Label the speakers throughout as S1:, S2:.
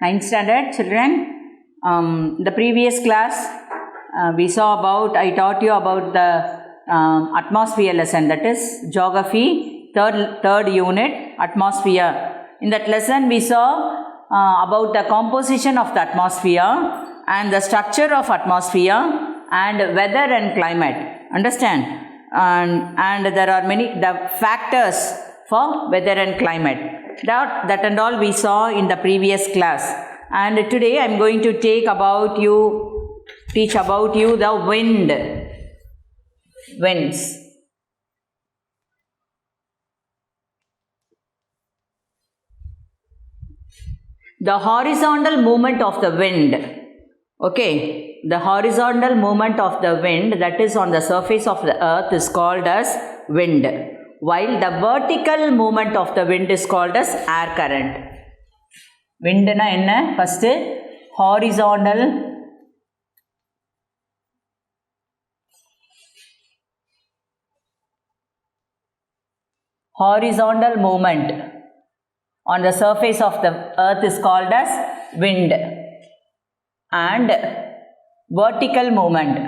S1: 9th standard children. The previous class we saw about, I taught you about the atmosphere lesson, that is geography, third unit, atmosphere. In that lesson we saw about the composition of the atmosphere and the structure of atmosphere and weather and climate. Understand? And there are many the factors for weather and climate. That and all we saw in the previous class. And today I am going to teach about you the winds. The horizontal movement of the wind. Okay, the horizontal movement of the wind that is on the surface of the earth is called as wind, while the vertical movement of the wind is called as air current. Wind na enna? First horizontal movement on the surface of the earth is called as wind, and vertical movement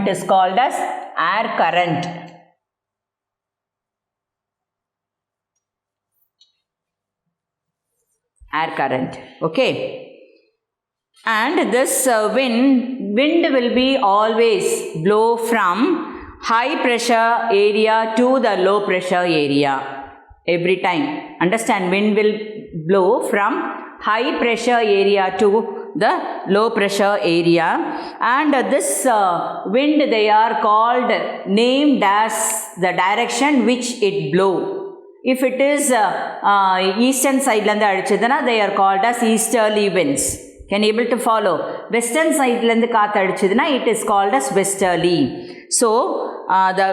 S1: is called as air current. Air current. Okay. And this wind will be always blow from high pressure area to the low pressure area every time. Understand? Wind will blow from high pressure area to the low pressure area, and this wind they are called, named as the direction which it blow. If it is eastern side landa adichadana, they are called as easterly winds. Can you able to follow? Western side landa kaathu adichadana, it is called as westerly. So the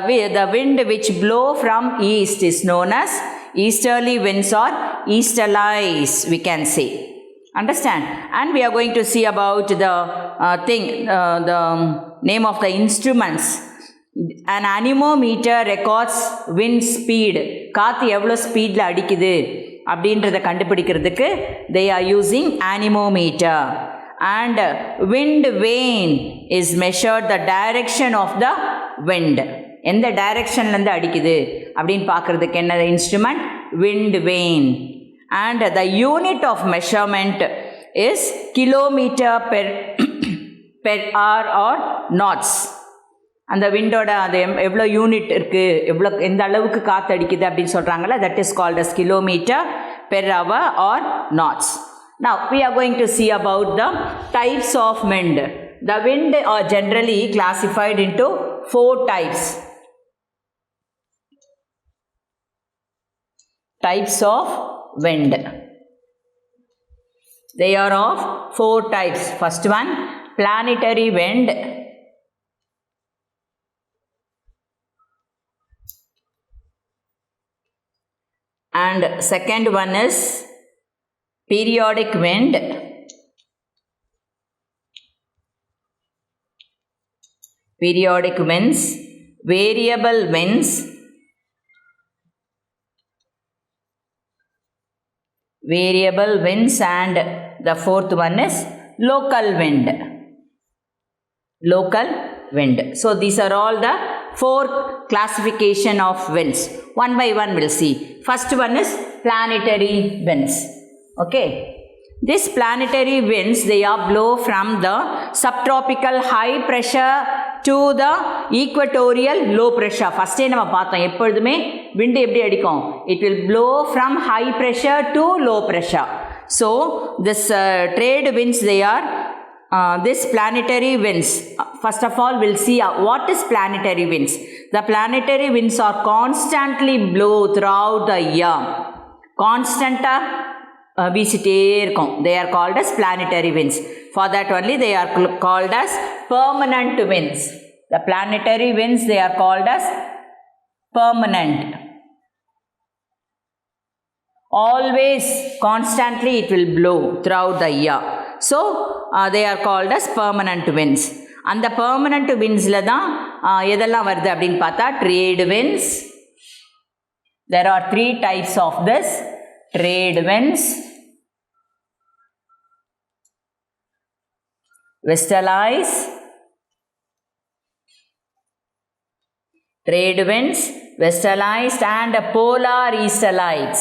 S1: wind which blow from east is known as easterly winds or easterlies, we can say. Understand? And we are going to see about the the name of the instruments. An anemometer records wind speed. காத்து எவ்வளோ ஸ்பீடில் அடிக்குது அப்படின்றத கண்டுபிடிக்கிறதுக்கு they are using anemometer. And wind vane is measured the direction of the wind. எந்த டைரக்ஷன்லேருந்து அடிக்குது அப்படின்னு பார்க்குறதுக்கு என்ன instrument? wind vane. And the unit of measurement is kilometer per hour or knots. அந்த விண்டோட அது எவ்வளோ யூனிட் இருக்குது, எவ்வளோ எந்த அளவுக்கு காற்று அடிக்குது அப்படின்னு சொல்கிறாங்களே, that is called as kilometer per hour or knots. Now we are going to see about the types of wind. The wind are generally classified into 4 types. Types of wind. They are of 4 types. First one, planetary wind. And second one is periodic wind. Periodic winds, variable winds, and the fourth one is local wind. So these are all the 4 classification of winds. One by one we'll see. First one is planetary winds. Okay. These planetary winds, they are blow from the subtropical high pressure to the equatorial low pressure. First time நம்ம பார்த்தோம் எப்பொழுதுமே wind எப்படி அடிக்கும்? It will blow from high pressure to low pressure. So this trade winds, they are this planetary winds. First of all we'll see what is planetary winds. The planetary winds are constantly blow throughout the year. Constantly வீசிட்டே இருக்கும். They are called as planetary winds. For that only they are called as permanent winds. The planetary winds, they are called as permanent. Always, constantly it will blow throughout the year. So they are called as permanent winds. அந்த permanent windsல தான் எதெல்லாம் வருது அப்படின்னு பார்த்தா trade winds. There are 3 types of this. trade winds, westerlies, trade winds, westerlies and polar easterlies.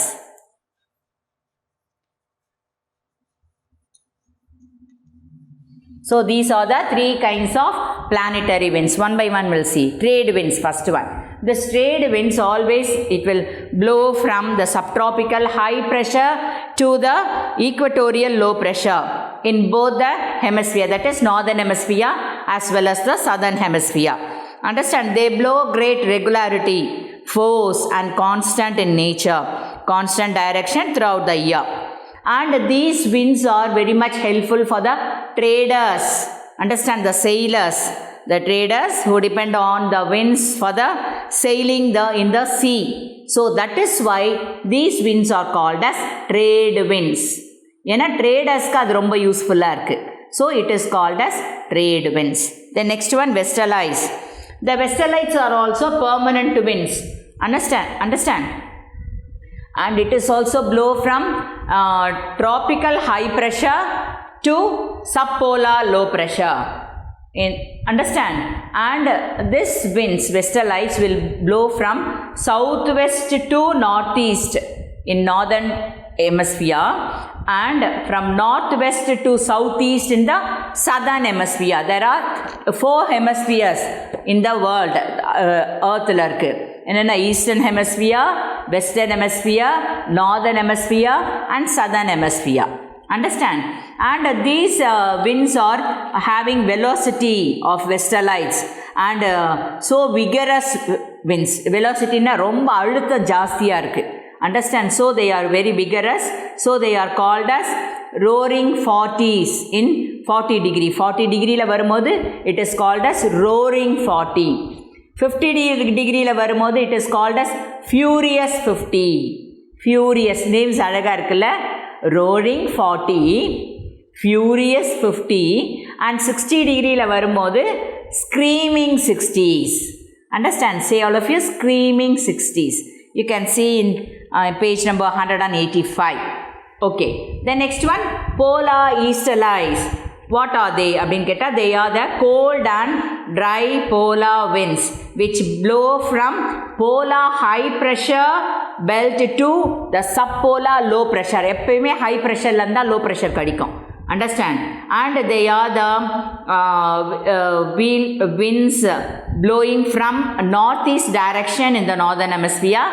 S1: So these are the three kinds of planetary winds. One by one we'll see. Trade winds, first one. The trade winds always, it will blow from the subtropical high pressure to the equatorial low pressure in both the hemisphere, that is northern hemisphere as well as the southern hemisphere. Understand, they blow great regularity, force and constant in nature, constant direction throughout the year. And these winds are very much helpful for the traders. Understand, the sailors, the traders who depend on the winds for the sailing in the sea. So that is why these winds are called as trade winds. ஏன்னா traders-க்கு அது ரொம்ப யூஸ்ஃபுல்லாக இருக்குது. So it is called as trade winds. The next one, westerlies. The westerlies are also permanent winds. Understand? And it is also blow from tropical high pressure to subpolar low pressure. Understand? And this winds, westerlies, will blow from southwest to northeast in northern hemisphere and from northwest to southeast in the southern hemisphere. There are 4 hemispheres in the world, earthல இருக்கு. என்னென்ன eastern hemisphere, western hemisphere, northern hemisphere and southern hemisphere. Understand? And these winds are having velocity of westerlies and so vigorous winds. Velocity na romba alutha jastiya irukku. Understand? So they are very vigorous. So they are called as roaring 40s in 40 degree. 40 degree la varumbodhu it is called as roaring 40. 50 degree la varumbodhu it is called as furious 50. Furious names alaga irukilla. Roaring 40, furious 50 and 60 degree la varumbodhu screaming 60s. Understand? Say all of you, screaming 60s. You can see in page number 185. Okay. The next one, polar easterlies. What are they? They are the cold and dry polar winds which blow from polar high pressure belt to the subpolar low pressure. எப்பயுமே high pressure ல இருந்தா low pressure கிடைக்கும். Understand? And they are the winds blowing from northeast direction in the northern hemisphere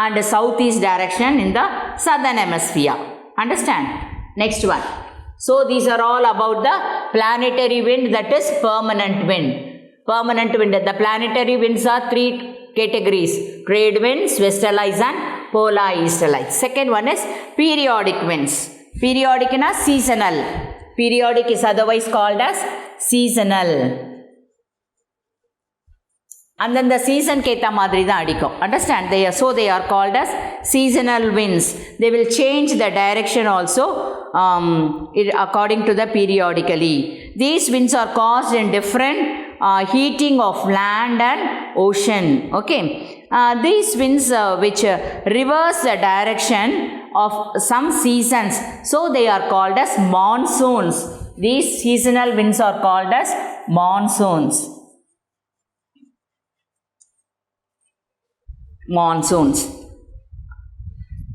S1: and southeast direction in the southern hemisphere. Understand? Next one. So these are all about the planetary wind, that is permanent wind. Permanent wind. The planetary winds are 3 categories: trade winds, westerlies and polar easterlies. Second one is periodic winds. Periodic is seasonal. Periodic is otherwise called as seasonal. And then the season கேத்த மாதிரி தான் அடிக்கும். Understand? They are called as seasonal winds. They will change the direction also according to the periodically. These winds are caused in different heating of land and ocean. Okay. These winds which reverse the direction of some seasons, so they are called as monsoons. These seasonal winds are called as monsoons. Monsoons.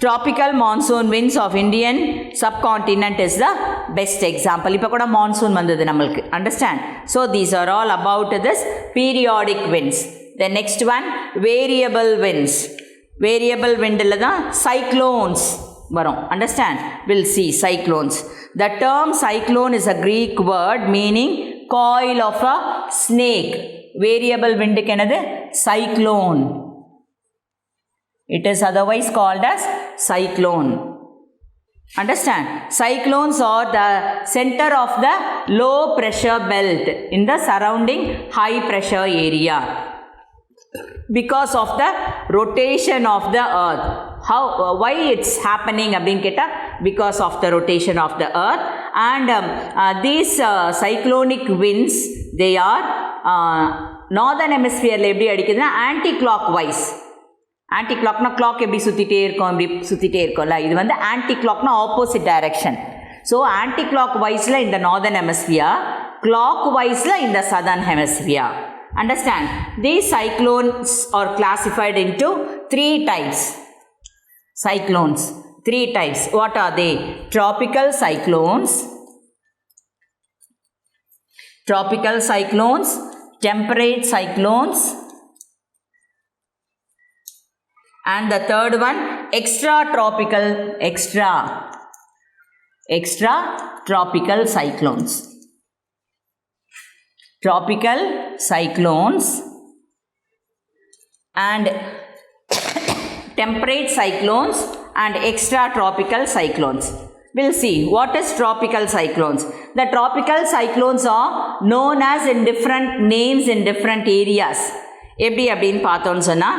S1: Tropical monsoon winds of Indian subcontinent is the best example. இப்போ கூட monsoon வந்தது நம்மளுக்கு. Understand? So these are all about this periodic winds. The next one, variable winds. Variable windல தான் cyclones வரும். Understand? We'll see cyclones. The term cyclone is a Greek word meaning coil of a snake. Variable windக்கு என்னது? Cyclone. It is otherwise called as cyclone. Understand? Cyclones are the center of the low pressure belt in the surrounding high pressure area because of the rotation of the earth. Why it's happening because of the rotation of the earth. And these cyclonic winds, they are northern hemisphere anti-clockwise. Anti கிளாக்னா clock எப்படி சுற்றிட்டே இருக்கும், இப்படி சுற்றிட்டே இருக்கும்ல, இது வந்து anti கிளாக்னா opposite direction. So anti clock வைஸில் இந்த நார்தர்ன் ஹெமிஸ்பியர், கிளாக் வைஸில் இந்த southern hemisphere. Understand? These cyclones are classified into 3 types. Cyclones, 3 types. What are they? Tropical cyclones, temperate cyclones, and the third one extratropical cyclones. Tropical cyclones and temperate cyclones and extratropical cyclones. We'll see what is tropical cyclones. The tropical cyclones are known as in different names in different areas. எப்படி அப்படின்னு பார்த்தோன்னு சொன்னால்,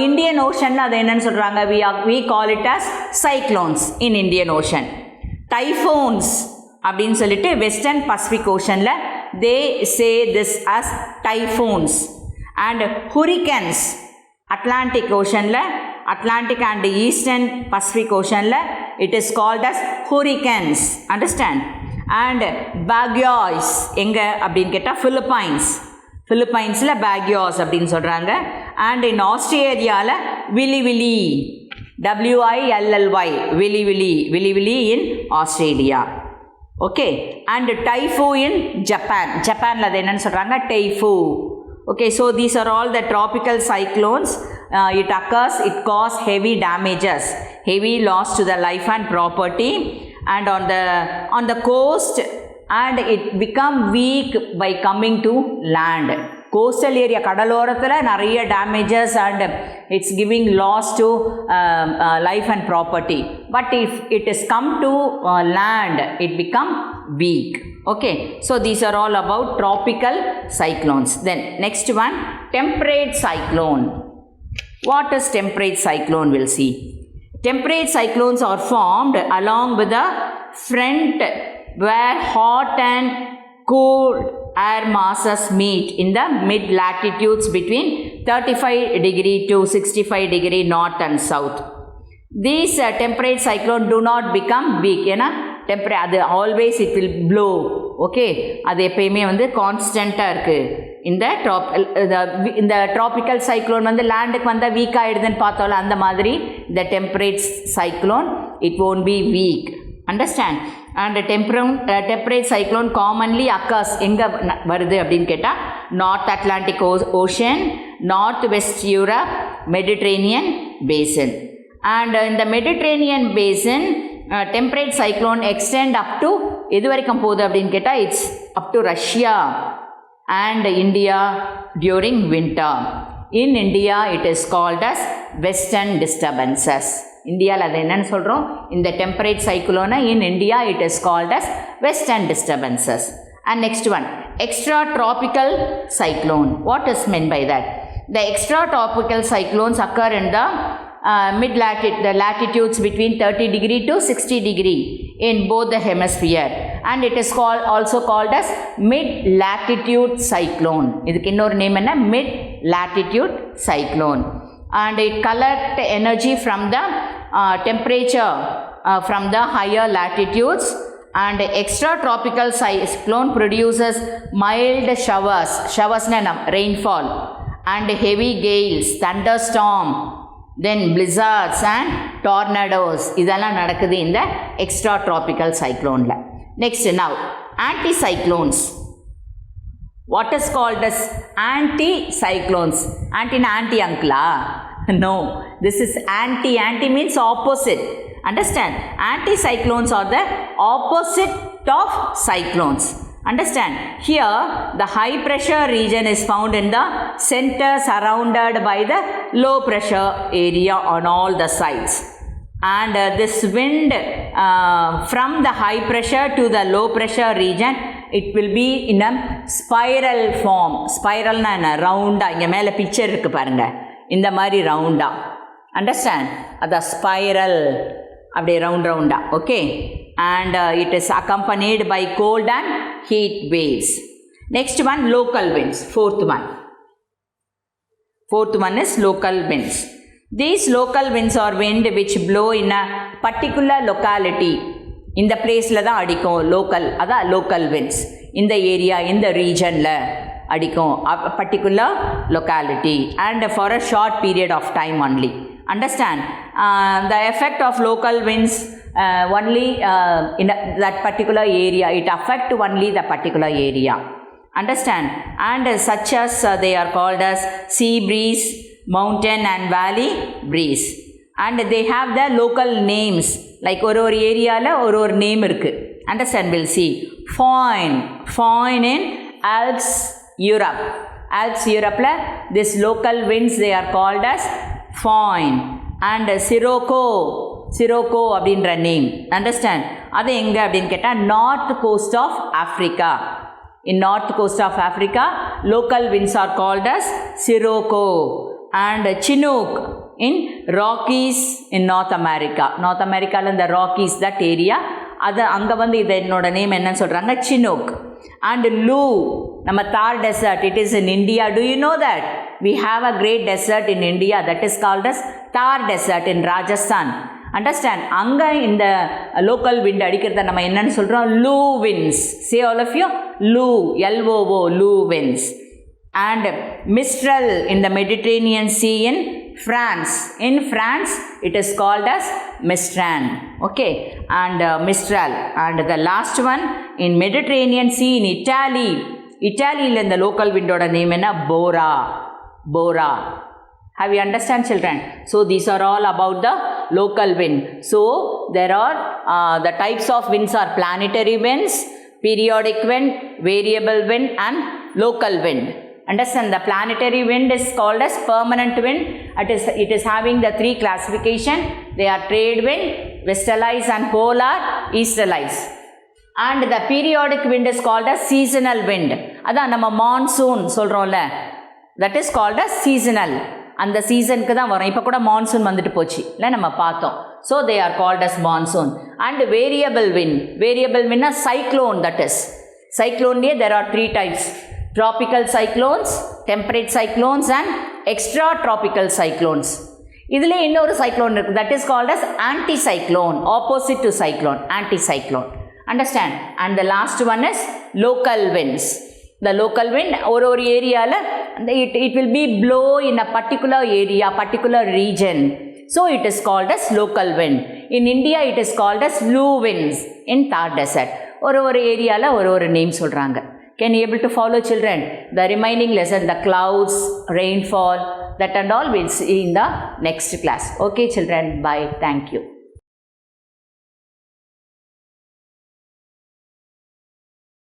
S1: Indian ஓஷனில் அதை என்னன்னு சொல்கிறாங்க, we call it as cyclones in Indian Ocean. Typhoons அப்படின்னு சொல்லிட்டு western Pacific ஓஷனில் they say this as typhoons. And hurricanes, Atlantic Ocean la, Atlantic and Eastern Pacific Ocean la, it is called as hurricanes. Understand? And bagyos enga அப்படினு கேட்டா Philippines la bagyos அப்படினு சொல்றாங்க. And in Australia la willy willy in Australia. Okay, and typhoon in Japan la enna solranga typhoon. Okay, so these are all the tropical cyclones. It occurs, it cause heavy damages, heavy loss to the life and property, and on the coast, and it become weak by coming to land. Coastal area கடலோரத்தில் நிறைய damages and it's giving loss to life and property. But if it is come to land, it become weak. Okay, so these are all about tropical cyclones. Then next one, temperate cyclone. What is temperate cyclone? We'll see. Temperate cyclones are formed along with the front where hot and cold air masses meet in the mid latitudes between 35 degree to 65 degree north and south. These temperate cyclone do not become weak. Temperate, always it will blow. Okay, அது எப்பயுமே வந்து கான்ஸ்டண்ட்டாக இருக்குது. இந்த tropical cyclone வந்து லேண்டுக்கு வந்தால் week ஆகிடுதுன்னு பார்த்தோம்ல, அந்த மாதிரி இந்த temperate cyclone it won't be weak. Understand? And temperate cyclone commonly occurs எங்கே வருது அப்படின்னு கேட்டால் north Atlantic ocean, north west Europe, Mediterranean basin. And இந்த Mediterranean basin temperate cyclone extend up to எது வரைக்கும் போகுது அப்படின்னு கேட்டால் it's up to Russia and India during winter. In India it is called as western disturbances. இந்தியாவில் அது என்னன்னு சொல்கிறோம், இந்த temperate சைக்ளோனை in India it is called as western disturbances. And next one, extratropical cyclone. What is meant by that? The extratropical cyclones occur in the the latitudes between 30 degree to 60 degree in both the hemisphere, and it is also called as mid latitude cyclone. இதுக்கு இன்னொரு name என்ன, mid latitude cyclone. And it collect energy from the temperature from the higher latitudes, and extratropical cyclone produces mild showers na rainfall, and heavy gales, thunderstorm, then blizzards and tornadoes. இதெல்லாம் நடக்குது இந்த extratropical cyclone la. Next, now anticyclones. What is called as anticyclones? Anti uncle? No, this is anti means opposite. Understand? Anticyclones are the opposite of cyclones. Understand? Here the high pressure region is found in the center, surrounded by the low pressure area on all the sides. And this wind from the high pressure to the low pressure region, it will be in a spiral form. Spiral na enna, rounda. Inga mele picture irukku parunga, இந்த மாதிரி rounda. Understand? Ada spiral அப்படியே rounda. Okay, and it is accompanied by cold and heat waves. Next one, local winds. Fourth one is local winds. These local winds are wind which blow in a particular locality. இந்த பிளேஸில் தான் அடிக்கும் local, அதான் local winds. இந்த area, இந்த ரீஜனில் அடிக்கும், particular locality and for a short period of time only. Understand? The effect of local winds only in that particular area. It affect only the particular area. Understand? And such as they are called as sea breeze, mountain and valley breeze. And they have the local names. Like ஒரு ஏரியாவில் ஒரு name இருக்குது. Understand? We'll see. Fohn in Alps, Europe. Alps, Europe, this local winds they are called as Fohn. And Sirocco அப்படின்ற name. Understand? அது எங்கே அப்படின்னு கேட்டால் north coast of Africa. In north coast of Africa, local winds are called as Sirocco. And Chinook in Rockies in North America. North America in the Rockies, that area. அது அங்கே வந்து இது என்னோட name என்னன்னு சொல்கிறாங்க, Chinook. And Lu, நம்ம Thar desert, it is in India. Do you know that? We have a great desert in India that is called as Thar desert in Rajasthan. Understand? அங்கே இந்த local wind அடிக்கிறத நம்ம என்னன்னு சொல்கிறோம், Lu winds. Say all of you, Lu, L-O-O, Lu winds. And Mistral in the Mediterranean Sea in France. In France, it is called as Mistral. Okay, and Mistral. And the last one in Mediterranean Sea in Italy. Italy in the local wind oda name enna, Bora. Have you understand, children? So these are all about the local wind. So there are the types of winds are planetary winds, periodic wind, variable wind and local wind. Understand? The planetary wind is called as permanent wind. It is having the three classification. They are trade wind, westerlies and polar easterlies. And the periodic wind is called as seasonal wind. அதான் நம்ம monsoon சொல்கிறோம்ல, that is called as seasonal. அந்த சீசனுக்கு தான் வரும். இப்போ கூட monsoon வந்துட்டு போச்சு இல்லை, நம்ம பார்த்தோம். So they are called as monsoon. And variable வின்னா cyclone. That is cyclone. There are three types: tropical cyclones, temperate cyclones and extra tropical cyclones. இதில் இன்னொரு cyclone இருக்குது, that is called as anticyclone, opposite to cyclone, anticyclone. Understand? And the last one is local winds. The local wind ஒரு ஏரியாவில் it will be blow in a particular area, particular region. So it is called as local wind. In India it is called as Lu winds in Thar desert. ஒரு ஏரியாவில் ஒரு name சொல்கிறாங்க. Can you able to follow, children? The remaining lesson, the clouds, rainfall, that and all we'll see in the next class. Okay, children. Bye. Thank you.